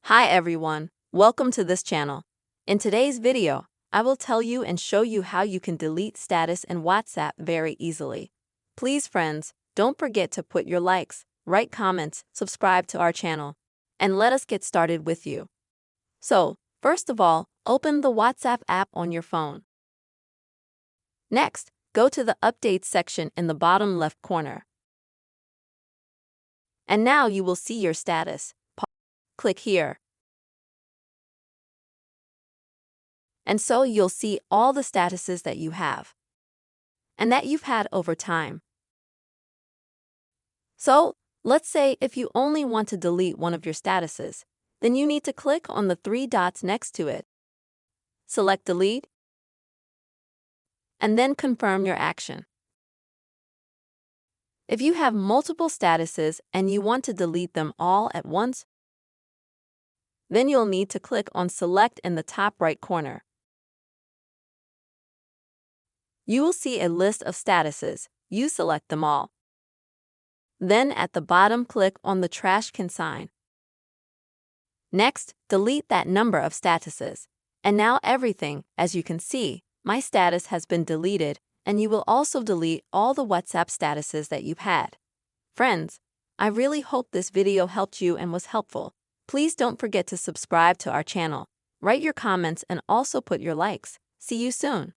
Hi everyone, welcome to this channel. In today's video, I will tell you and show you how you can delete status in WhatsApp very easily. Please friends, don't forget to put your likes, write comments, subscribe to our channel, and let us get started with you. So, first of all, open the WhatsApp app on your phone. Next, go to the Updates section in the bottom left corner. And now you will see your status. Click here. And so you'll see all the statuses that you have and that you've had over time. So, let's say if you only want to delete one of your statuses, then you need to click on the three dots next to it. Select Delete, and then confirm your action. If you have multiple statuses and you want to delete them all at once, then you'll need to click on Select in the top right corner. You will see a list of statuses. You select them all. Then at the bottom, click on the trash can sign. Next, delete that number of statuses. And now everything, as you can see, my status has been deleted, and you will also delete all the WhatsApp statuses that you've had. Friends, I really hope this video helped you and was helpful. Please don't forget to subscribe to our channel, write your comments, and also put your likes. See you soon.